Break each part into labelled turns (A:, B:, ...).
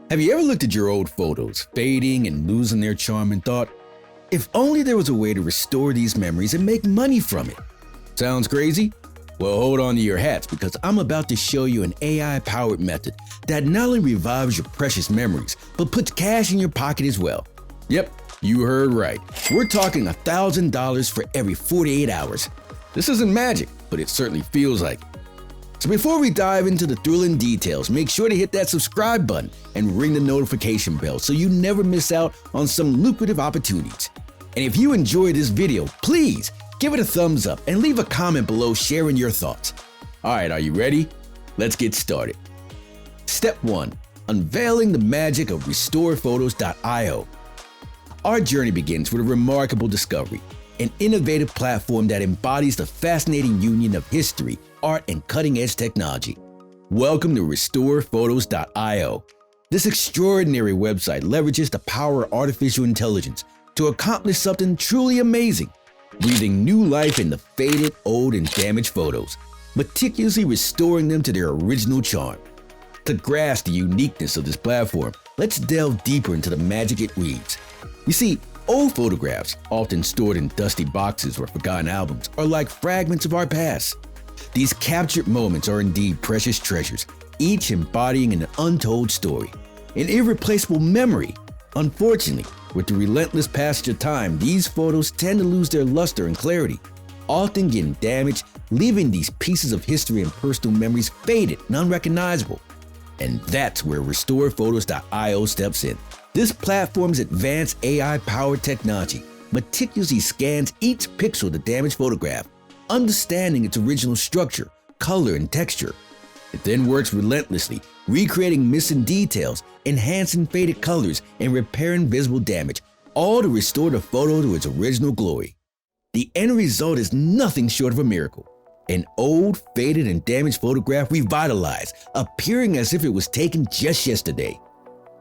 A: Have you ever looked at your old photos, fading and losing their charm, and thought, if only there was a way to restore these memories and make money from it? Sounds crazy? Well, hold on to your hats because I'm about to show you an AI-powered method that not only revives your precious memories, but puts cash in your pocket as well. Yep, you heard right. We're talking $1,000 for every 48 hours. This isn't magic, but it certainly feels like it. So before we dive into the thrilling details, make sure to hit that subscribe button and ring the notification bell so you never miss out on some lucrative opportunities. And if you enjoyed this video, please give it a thumbs up and leave a comment below sharing your thoughts. Alright, are you ready? Let's get started. Step 1. Unveiling the magic of restorephotos.io. Our journey begins with a remarkable discovery, an innovative platform that embodies the fascinating union of history, art, and cutting-edge technology. Welcome to restorephotos.io. This extraordinary website leverages the power of artificial intelligence to accomplish something truly amazing, breathing new life into faded, old, and damaged photos, meticulously restoring them to their original charm. To grasp the uniqueness of this platform, let's delve deeper into the magic it weaves. You see, old photographs, often stored in dusty boxes or forgotten albums, are like fragments of our past. These captured moments are indeed precious treasures, each embodying an untold story, an irreplaceable memory. Unfortunately, with the relentless passage of time, these photos tend to lose their luster and clarity, often getting damaged, leaving these pieces of history and personal memories faded and unrecognizable. And that's where restorephotos.io steps in. This platform's advanced AI-powered technology meticulously scans each pixel of the damaged photograph, understanding its original structure, color, and texture. It then works relentlessly, recreating missing details, enhancing faded colors, and repairing visible damage, all to restore the photo to its original glory. The end result is nothing short of a miracle. An old, faded, and damaged photograph revitalized, appearing as if it was taken just yesterday.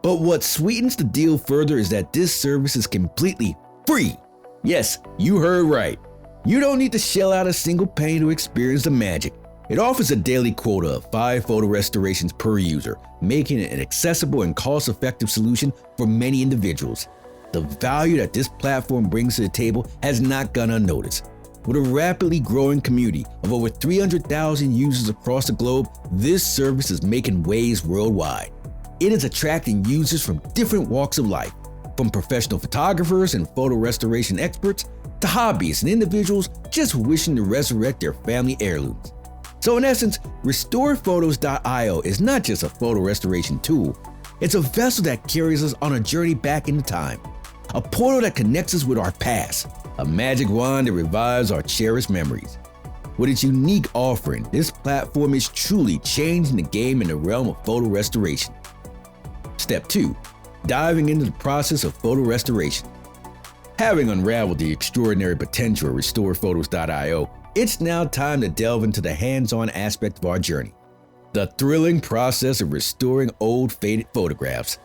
A: But what sweetens the deal further is that this service is completely free. Yes, you heard right. You don't need to shell out a single penny to experience the magic. It offers a daily quota of 5 photo restorations per user, making it an accessible and cost-effective solution for many individuals. The value that this platform brings to the table has not gone unnoticed. With a rapidly growing community of over 300,000 users across the globe, this service is making waves worldwide. It is attracting users from different walks of life, from professional photographers and photo restoration experts to hobbyists and individuals just wishing to resurrect their family heirlooms. So in essence, restorephotos.io is not just a photo restoration tool, it's a vessel that carries us on a journey back into time, a portal that connects us with our past, a magic wand that revives our cherished memories. With its unique offering, this platform is truly changing the game in the realm of photo restoration. Step 2. Diving into the process of photo restoration. Having unraveled the extraordinary potential of restorephotos.io, it's now time to delve into the hands-on aspect of our journey, the thrilling process of restoring old, faded photographs.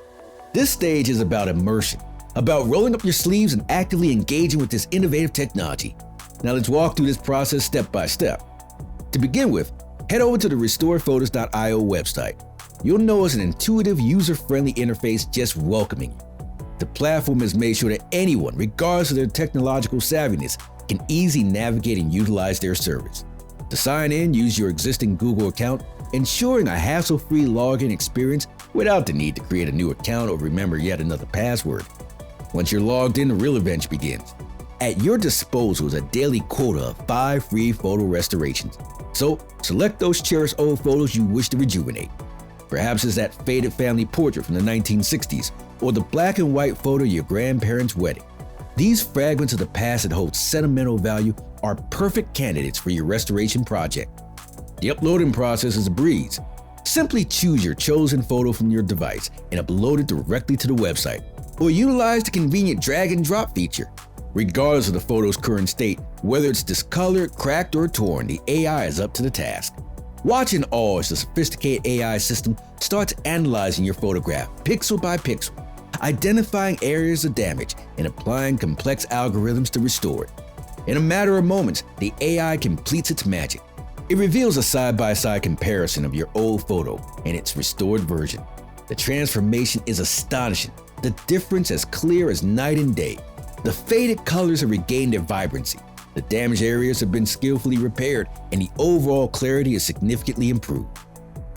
A: This stage is about immersion, about rolling up your sleeves and actively engaging with this innovative technology. Now let's walk through this process step by step. To begin with, head over to the restorephotos.io website. You'll notice an intuitive, user-friendly interface just welcoming you. The platform has made sure that anyone, regardless of their technological savviness, can easily navigate and utilize their service. To sign in, use your existing Google account, ensuring a hassle-free login experience without the need to create a new account or remember yet another password. Once you're logged in, the real adventure begins. At your disposal is a daily quota of 5 free photo restorations. So select those cherished old photos you wish to rejuvenate. Perhaps it's that faded family portrait from the 1960s or the black and white photo of your grandparents' wedding. These fragments of the past that hold sentimental value are perfect candidates for your restoration project. The uploading process is a breeze. Simply choose your chosen photo from your device and upload it directly to the website, or utilize the convenient drag and drop feature. Regardless of the photo's current state, whether it's discolored, cracked, or torn, the AI is up to the task. Watch in awe as the sophisticated AI system starts analyzing your photograph pixel by pixel, identifying areas of damage and applying complex algorithms to restore it. In a matter of moments, the AI completes its magic. It reveals a side-by-side comparison of your old photo and its restored version. The transformation is astonishing, the difference as clear as night and day. The faded colors have regained their vibrancy, the damaged areas have been skillfully repaired, and the overall clarity is significantly improved.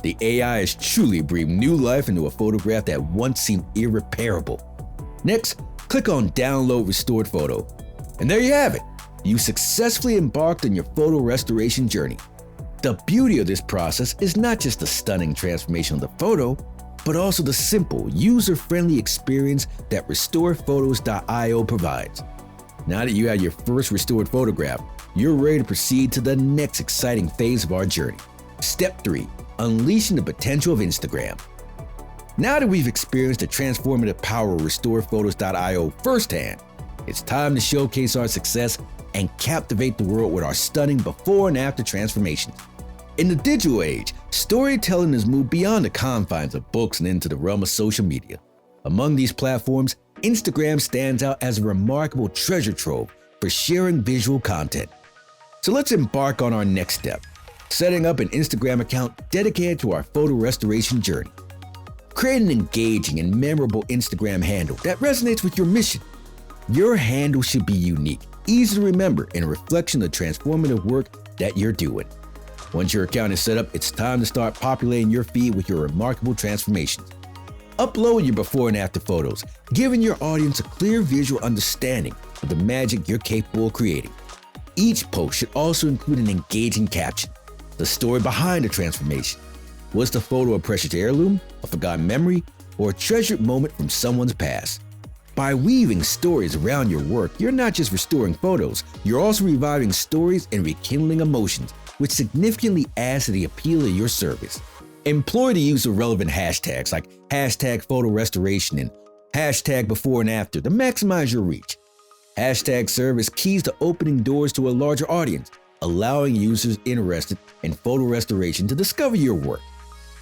A: The AI has truly breathed new life into a photograph that once seemed irreparable. Next, click on Download Restored Photo. And there you have it. You successfully embarked on your photo restoration journey. The beauty of this process is not just the stunning transformation of the photo, but also the simple, user-friendly experience that RestoredPhotos.io provides. Now that you have your first restored photograph, you're ready to proceed to the next exciting phase of our journey. Step 3. Unleashing the potential of Instagram. Now that we've experienced the transformative power of RestoredPhotos.io firsthand, it's time to showcase our success and captivate the world with our stunning before and after transformations. In the digital age, storytelling has moved beyond the confines of books and into the realm of social media. Among these platforms, Instagram stands out as a remarkable treasure trove for sharing visual content. So let's embark on our next step, setting up an Instagram account dedicated to our photo restoration journey. Create an engaging and memorable Instagram handle that resonates with your mission. Your handle should be unique, easy to remember, and a reflection of the transformative work that you're doing. Once your account is set up, it's time to start populating your feed with your remarkable transformations. Upload your before and after photos, giving your audience a clear visual understanding of the magic you're capable of creating. Each post should also include an engaging caption, the story behind the transformation. Was the photo a precious heirloom, a forgotten memory, or a treasured moment from someone's past? By weaving stories around your work, you're not just restoring photos, you're also reviving stories and rekindling emotions, which significantly adds to the appeal of your service. Employ the use of relevant hashtags like hashtag photo restoration and hashtag before and after to maximize your reach. Hashtags serve as keys to opening doors to a larger audience, allowing users interested in photo restoration to discover your work.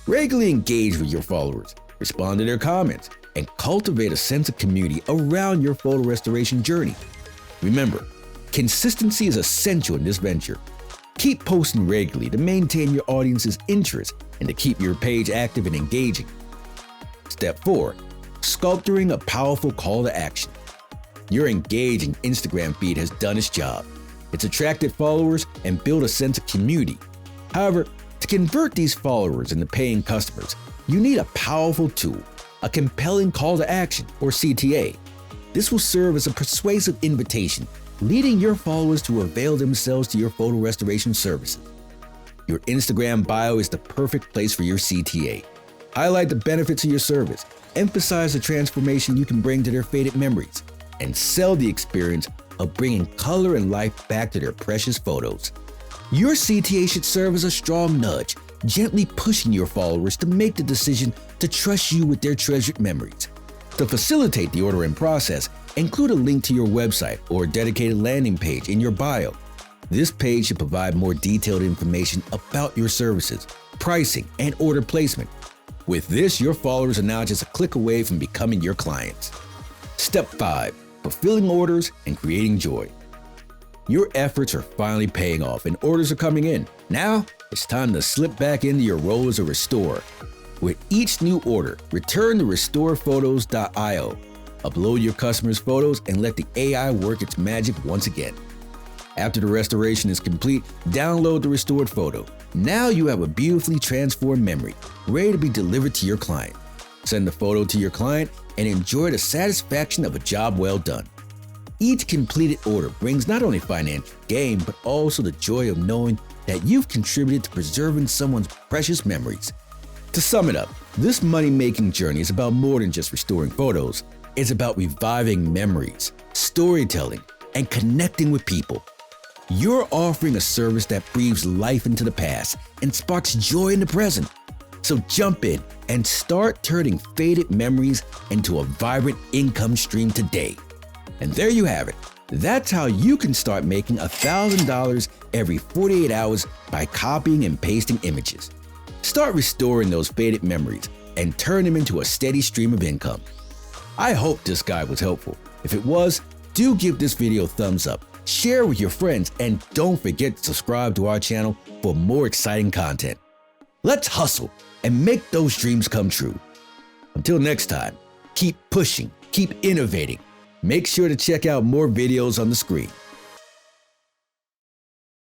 A: Regularly engage with your followers, respond to their comments, and cultivate a sense of community around your photo restoration journey. Remember, consistency is essential in this venture. Keep posting regularly to maintain your audience's interest and to keep your page active and engaging. Step 4. Sculpturing a powerful call to action. Your engaging Instagram feed has done its job. It's attracted followers and built a sense of community. However, to convert these followers into paying customers, you need a powerful tool, a compelling call to action, or CTA. This will serve as a persuasive invitation, leading your followers to avail themselves to your photo restoration services. Your Instagram bio is the perfect place for your CTA. Highlight the benefits of your service, emphasize the transformation you can bring to their faded memories, and sell the experience of bringing color and life back to their precious photos. Your CTA should serve as a strong nudge, gently pushing your followers to make the decision to trust you with their treasured memories. To facilitate the ordering process, include a link to your website or a dedicated landing page in your bio. This page should provide more detailed information about your services, pricing, and order placement. With this, your followers are now just a click away from becoming your clients. Step 5. Fulfilling orders and creating joy. Your efforts are finally paying off and orders are coming in. Now, it's time to slip back into your role as a restorer. With each new order, return to RestoredPhotos.io. Upload your customers' photos and let the AI work its magic once again. After the restoration is complete, download the restored photo. Now you have a beautifully transformed memory, ready to be delivered to your client. Send the photo to your client and enjoy the satisfaction of a job well done. Each completed order brings not only financial gain, but also the joy of knowing that you've contributed to preserving someone's precious memories. To sum it up, this money-making journey is about more than just restoring photos. It's about reviving memories, storytelling, and connecting with people. You're offering a service that breathes life into the past and sparks joy in the present. So jump in and start turning faded memories into a vibrant income stream today. And there you have it. That's how you can start making $1,000 every 48 hours by copying and pasting images. Start restoring those faded memories and turn them into a steady stream of income. I hope this guide was helpful. If it was, do give this video a thumbs up, share with your friends, and don't forget to subscribe to our channel for more exciting content. Let's hustle and make those dreams come true. Until next time, keep pushing, keep innovating. Make sure to check out more videos on the screen.